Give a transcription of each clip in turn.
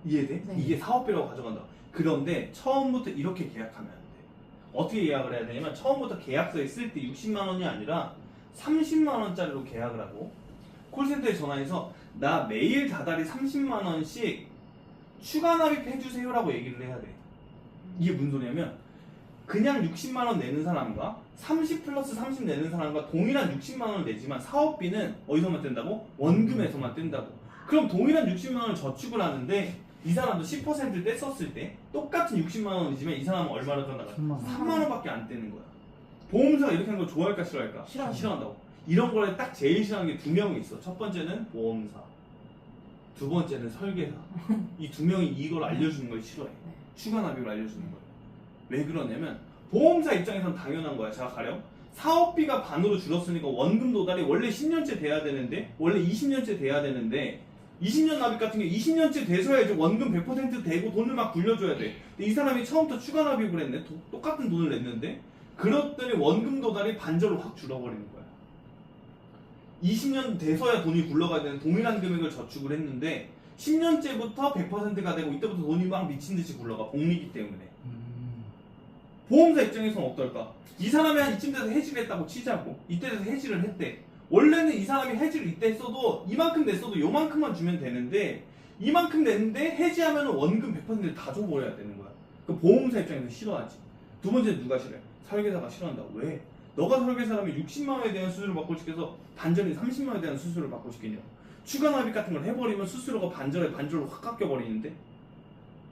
이해돼? 네. 이게 사업비라고 가져간다. 그런데 처음부터 이렇게 계약하면 안 돼. 어떻게 계약을 해야 되냐면 처음부터 계약서에 쓸 때 60만 원이 아니라 30만 원짜리로 계약을 하고 콜센터에 전화해서 나 매일 다달이 30만 원씩 추가 납입해 주세요라고 얘기를 해야 돼. 이게 무슨 소리냐면 그냥 60만 원 내는 사람과 30 플러스 30 내는 사람과 동일한 60만 원을 내지만 사업비는 어디서만 뗀다고? 원금에서만 뗀다고. 그럼 동일한 60만 원을 저축을 하는데 이 사람도 10% 뗐었을 때 똑같은 60만 원이지만 이 사람은 얼마를 더 나가? 3만 원밖에 안 떼는 거야. 보험사가 이렇게 하는 걸 좋아할까 싫어할까? 싫어한다고. 이런 거를 딱 제일 싫어하는 게 두 명이 있어. 첫 번째는 보험사, 두 번째는 설계사. 이 두 명이 이걸 알려주는 걸 싫어해. 추가 납입을 알려주는 거야. 왜 그러냐면 보험사 입장에선 당연한 거야. 자, 가령 사업비가 반으로 줄었으니까 원금 도달이 원래 10년째 돼야 되는데 원래 20년째 돼야 되는데 20년 납입 같은 게 20년째 돼서야 이제 원금 100% 되고 돈을 막 굴려줘야 돼. 근데 이 사람이 처음부터 추가 납입을 했네. 똑같은 돈을 냈는데 그렇더니 원금 도달이 반절로 확 줄어버리는 거야. 20년 돼서야 돈이 굴러가야 되는 동일한 금액을 저축을 했는데 10년째부터 100%가 되고 이때부터 돈이 막 미친듯이 굴러가. 복리기 때문에. 보험사 입장에서는 어떨까? 이 사람이 한 이쯤 돼서 해지를 했다고 치자고. 이때 돼서 해지를 했대. 원래는 이 사람이 해지를 이때 했어도 이만큼 냈어도 요만큼만 주면 되는데 이만큼 냈는데 해지하면 원금 100% 다 줘버려야 되는 거야. 그 보험사 입장에서 싫어하지. 두 번째는 누가 싫어해? 설계사가 싫어한다. 왜? 너가 설계사라면 60만 원에 대한 수수료를 받고 싶겠어? 반전인 30만 원에 대한 수수료를 받고 싶겠냐? 추가 납입 같은 걸 해버리면 수수료가 반절로 확 깎여버리는데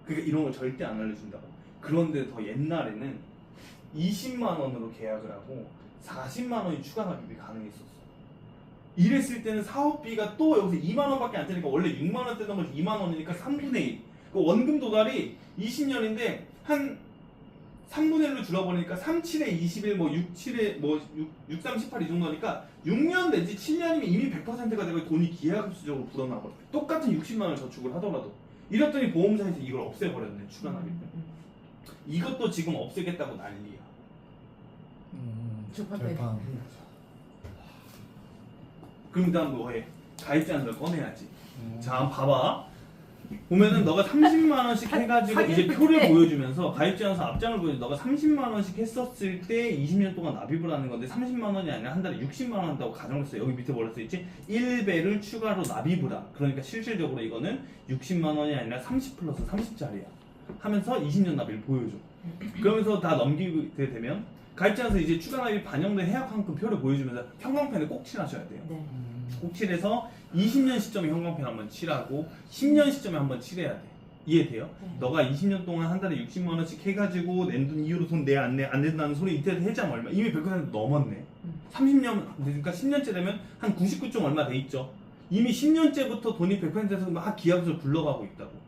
그러니까 이런 걸 절대 안 알려준다고. 그런데 더 옛날에는 20만 원으로 계약을 하고 40만 원이 추가 납입이 가능했었어. 이랬을 때는 사업비가 또 여기서 2만 원밖에 안 되니까 원래 6만 원 떼던 걸 2만 원이니까 3분의 1. 그 원금 도달이 20년인데 한 3분의 1로 줄어버리니까 3, 7에 21, 뭐 6, 7에 뭐 6, 3, 18 이 정도니까 6년 내지 7년이면 이미 100%가 되고 돈이 기하급수적으로 불어나버려. 똑같은 60만 원을 저축을 하더라도. 이랬더니 보험사에서 이걸 없애버렸네. 추가 납입. 이것도 지금 없애겠다고 난리야. 절판. 그럼 다음 뭐해? 가입자한테 꺼내야지. 자, 한번 봐봐. 보면은 너가 30만 원씩 해가지고 이제 표를 보여주면서 가입자한테 앞장을 보여줘. 너가 30만 원씩 했었을 때 20년 동안 납입을 하는 건데 30만 원이 아니라 한 달에 60만 원 한다고 가정을 했어. 여기 밑에 뭐라 써있지? 1배를 추가로 납입을 하. 그러니까 실질적으로 이거는 60만 원이 아니라 30 플러스 30짜리야. 하면서 20년 납입을 보여줘. 그러면서 다 넘기게 되면 가입자한테 이제 추가 납입 반영된 해약환급 표를 보여주면서 형광펜을 꼭 칠하셔야 돼요. 네. 꼭 칠해서 20년 시점에 형광펜 한번 칠하고 10년 시점에 한번 칠해야 돼. 이해돼요? 네. 너가 20년 동안 한 달에 60만 원씩 해가지고 낸 돈 이후로 돈 내 안 낸다는 소리 이때 해지하면 얼마? 이미 100% 넘었네. 30년 그러니까 10년째 되면 한 99점 얼마 돼 있죠. 이미 10년째부터 돈이 100%에서 막 기하급수로 굴러가고 있다고.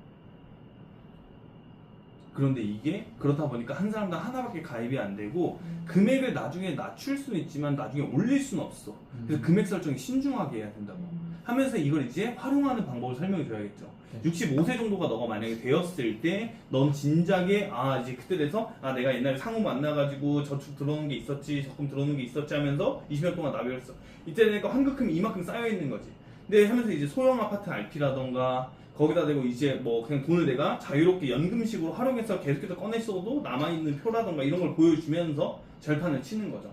그런데 이게 그렇다 보니까 한 사람당 하나밖에 가입이 안 되고 금액을 나중에 낮출 수는 있지만 나중에 올릴 수는 없어. 그래서 금액 설정이 신중하게 해야 된다고 하면서 이걸 이제 활용하는 방법을 설명해 줘야겠죠. 65세 정도가 너가 만약에 되었을 때 넌 진작에 이제 그때 돼서 내가 옛날에 상호 만나가지고 저축 들어오는 게 있었지 적금 들어오는 게 있었지 하면서 20년 동안 납입을 했어. 이때 되니까 환급금이 이만큼 쌓여 있는 거지. 근데 하면서 이제 소형 아파트 RP라던가 거기다 대고 이제 뭐 그냥 돈을 내가 자유롭게 연금식으로 활용해서 계속해서 꺼냈어도 남아있는 표라던가 이런 걸 보여주면서 절판을 치는 거죠.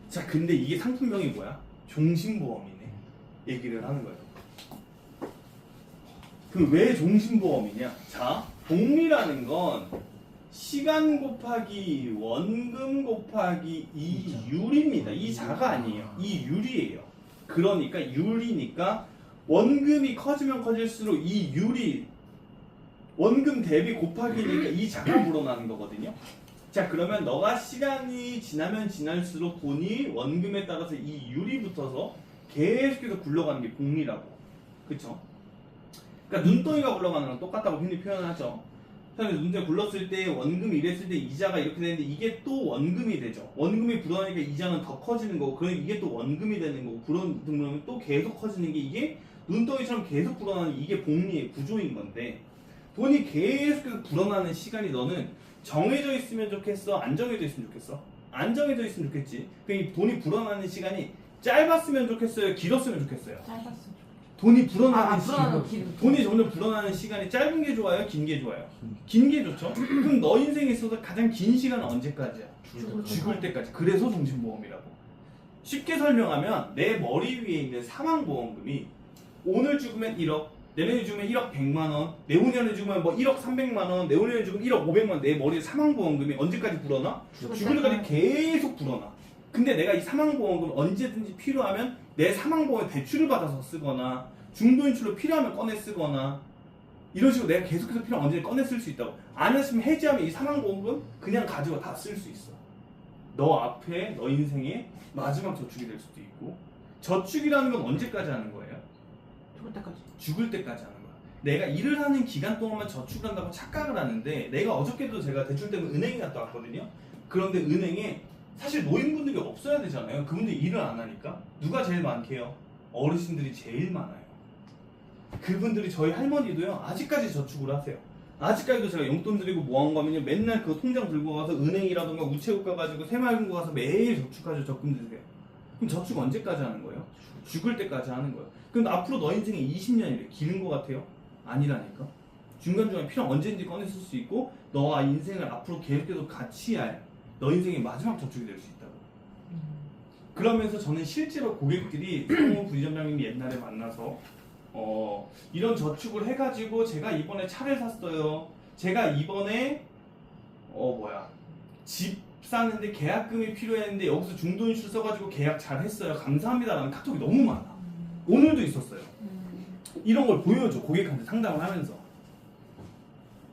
자, 근데 이게 상품명이 뭐야? 종신보험이네. 얘기를 하는 거예요. 그 왜 종신보험이냐? 자, 복리라는 건 시간 곱하기 원금 곱하기 이율입니다. 이자가 아니에요. 이율이에요. 그러니까 율이니까 원금이 커지면 커질수록 이 율이 원금 대비 곱하기니까 이 자가 불어나는 거거든요. 자, 그러면 너가 시간이 지나면 지날수록 돈이 원금에 따라서 이 율이 붙어서 계속해서 굴러가는 게 복리라고. 그쵸? 그러니까 눈덩이가 굴러가는 건 똑같다고 흔히 표현하죠. 눈덩이 굴렀을 때 원금이 이랬을 때 이자가 이렇게 되는데 이게 또 원금이 되죠. 원금이 불어나니까 이자는 더 커지는 거고 그러면 이게 또 원금이 되는 거고 그러면 또 계속 커지는 게 이게 눈덩이처럼 계속 불어나는 이게 복리의 구조인 건데 돈이 계속해서 불어나는 시간이 너는 정해져 있으면 좋겠어? 안 정해져 있으면 좋겠어? 안 정해져 있으면 좋겠지. 그럼 이 돈이 불어나는 시간이 짧았으면 좋겠어요? 길었으면 좋겠어요? 짧았으면 돈이 불어나는 불어나는 시간, 돈이 점점 불어나는 시간이 짧은 게 좋아요? 긴 게 좋아요? 긴 게 좋죠? 그럼 너 인생에 있어서 가장 긴 시간은 언제까지야? 죽을 때까지. 그래서 종신보험이라고. 쉽게 설명하면 내 머리 위에 있는 사망보험금이 오늘 죽으면 1억, 내년에 죽으면 1억 100만 원, 내후년에 죽으면 뭐 1억 300만 원, 내후년에 죽으면 1억 500만 원, 내 머리에 사망보험금이 언제까지 불어나? 죽을 때까지 계속 불어나. 근데 내가 이 사망보험금 언제든지 필요하면 내 사망보험에 대출을 받아서 쓰거나 중도인출로 필요하면 꺼내 쓰거나 이런 식으로 내가 계속해서 필요하면 언제든 꺼내 쓸 수 있다고. 안 했으면 해지하면 이 사망보험금 그냥 가지고 다 쓸 수 있어. 너 앞에 너 인생의 마지막 저축이 될 수도 있고. 저축이라는 건 언제까지 하는 거예요? 죽을 때까지. 죽을 때까지 하는 거야. 내가 일을 하는 기간 동안만 저축을 한다고 착각을 하는데, 내가 어저께도 제가 대출 때문에 은행에 갔다 왔거든요. 그런데 은행에 사실 노인분들이 없어야 되잖아요. 그분들이 일을 안 하니까. 누가 제일 많게요? 어르신들이 제일 많아요. 그분들이, 저희 할머니도요, 아직까지 저축을 하세요. 아직까지도 제가 용돈 드리고 모아온 거면요, 맨날 그 통장 들고 가서 은행이라던가 우체국 가가지고 새마을금고 가서 매일 저축하죠. 적금 드세요. 그럼 저축 언제까지 하는 거예요? 죽을 때까지 하는 거예요. 그럼 앞으로 너 인생에 20년이래. 기는 거 같아요? 아니라니까. 중간중간 필요한 언제든지 꺼내 쓸 수 있고, 너와 인생을 앞으로 계속해서 같이 할 너 인생의 마지막 저축이 될 수 있다고. 그러면서 저는 실제로 고객들이 성우 부지점장님이 옛날에 만나서 이런 저축을 해가지고 제가 이번에 차를 샀어요. 제가 이번에 집 사는데 계약금이 필요했는데 여기서 중도인출 써가지고 계약 잘 했어요. 감사합니다라는 카톡이 너무 많아. 오늘도 있었어요. 이런 걸 보여줘, 고객한테 상담을 하면서.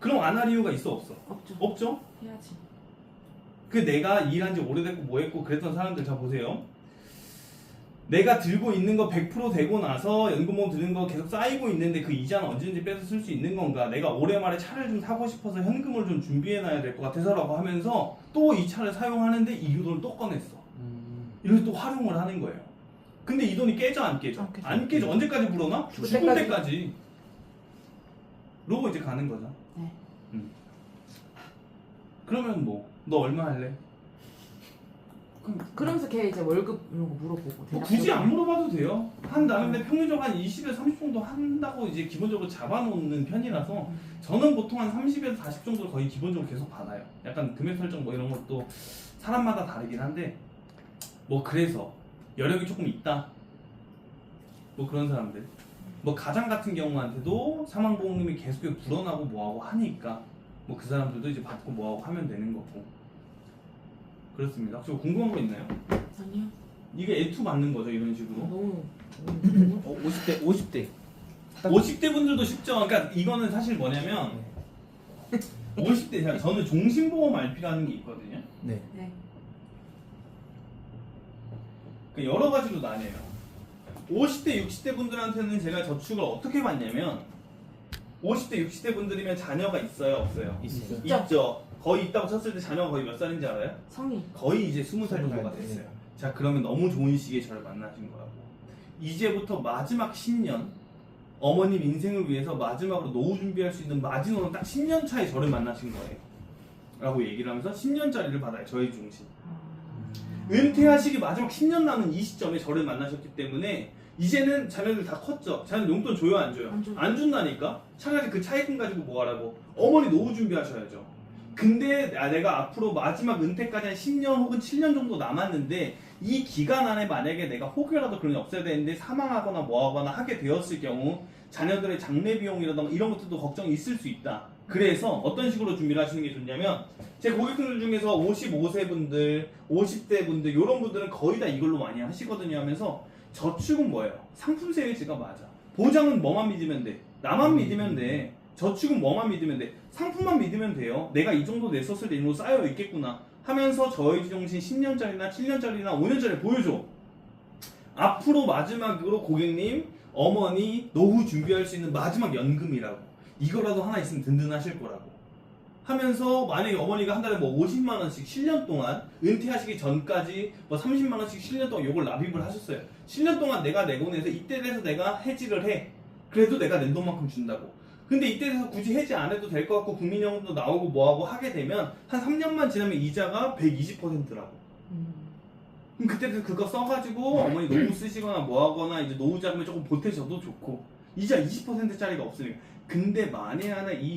그럼 안 할 이유가 있어, 없어? 없죠. 없죠? 해야지. 그 내가 일한 지 오래됐고 뭐 했고 그랬던 사람들 자 보세요. 내가 들고 있는 거 100% 되고 나서 연금보험 드는 거 계속 쌓이고 있는데 그 이자는 언제든지 빼서 쓸 수 있는 건가? 내가 올해 말에 차를 좀 사고 싶어서 현금을 좀 준비해놔야 될 것 같아서라고 하면서 또 이 차를 사용하는데 이 돈을 또 꺼냈어. 이래서 또 활용을 하는 거예요. 근데 이 돈이 깨져 안 깨져? 안 깨져. 언제까지 불어나? 죽을 때까지. 로고 이제 가는 거죠. 네. 그러면 뭐 너 얼마 할래? 그러면서 걔 이제 월급 이런 거 물어보고. 뭐 굳이 안 물어봐도 돼요. 한다. 근데 평균적으로 한 20에서 30 정도 한다고 이제 기본적으로 잡아놓는 편이라서 저는 보통 한 30에서 40 정도 거의 기본적으로 계속 받아요. 약간 금액 설정 뭐 이런 것도 사람마다 다르긴 한데, 뭐 그래서 여력이 조금 있다. 뭐 그런 사람들. 뭐 가장 같은 경우한테도 사망보험금이 계속 불어나고 뭐하고 하니까 뭐 그 사람들도 이제 받고 뭐하고 하면 되는 거고. 그렇습니다. 혹시 궁금한 거 있나요? 아니요. 이게 애투 맞는 거죠, 이런 식으로. 너무 50대 50대 분들도 쉽죠. 그러니까 이거는 사실 뭐냐면 50대, 저는 종신보험 RP라는 게 있거든요. 네. 네. 그러니까 여러 가지로 나뉘어요. 50대, 60대 분들한테는 제가 저축을 어떻게 받냐면, 50대, 60대 분들이면 자녀가 있어요, 없어요? 있어요. 있죠. 거의 있다고 쳤을 때 자녀가 거의 몇 살인지 알아요? 성이. 거의 이제 20살 정도가 20살, 됐어요. 네. 자, 그러면 너무 좋은 시기에 저를 만나신 거라고. 이제부터 마지막 10년, 어머님 인생을 위해서 마지막으로 노후 준비할 수 있는 마지노선 딱 10년 차에 저를 만나신 거예요. 라고 얘기를 하면서 10년짜리를 받아요, 저희 중심. 은퇴하시기 마지막 10년 남은 이 시점에 저를 만나셨기 때문에 이제는 자녀들 다 컸죠. 자녀 용돈 줘요, 안 줘요? 안 줘요. 안 준다니까? 차라리 그 차익금 가지고 뭐 하라고? 어머니 노후 준비하셔야죠. 근데 내가 앞으로 마지막 은퇴까지 한 10년 혹은 7년 정도 남았는데 이 기간 안에 만약에 내가 혹여라도 그런 게 없어야 되는데 사망하거나 뭐하거나 하게 되었을 경우 자녀들의 장례 비용이라던가 이런 것들도 걱정이 있을 수 있다. 그래서 어떤 식으로 준비를 하시는 게 좋냐면, 제 고객분들 중에서 55세 분들, 50대 분들 이런 분들은 거의 다 이걸로 많이 하시거든요. 하면서 저축은 뭐예요? 상품 세일즈가 맞아. 보장은 뭐만 믿으면 돼? 나만 믿으면 돼. 저축은 뭐만 믿으면 돼? 상품만 믿으면 돼요. 내가 이 정도 냈었을 때 이 정도 쌓여 있겠구나 하면서 저희 정신 10년짜리나 7년짜리나 5년짜리 보여줘. 앞으로 마지막으로 고객님, 어머니 노후 준비할 수 있는 마지막 연금이라고. 이거라도 하나 있으면 든든하실 거라고 하면서, 만약에 어머니가 한 달에 뭐 50만 원씩 7년 동안 은퇴하시기 전까지 뭐 30만 원씩 7년 동안 요걸 납입을 하셨어요. 7년 동안 내가 내고 내서 이때 돼서 내가 해지를 해. 그래도 내가 낸 돈만큼 준다고. 근데 이때 돼서 굳이 해지 안 해도 될 것 같고 국민연금도 나오고 뭐하고 하게 되면 한 3년만 지나면 이자가 120%라고. 그럼 그때도 그거 써가지고 어머니 노후 쓰시거나 뭐 하거나 이제 노후 자금을 조금 보태셔도 좋고 이자 20%짜리가 없으니까. 근데 만에 하나 이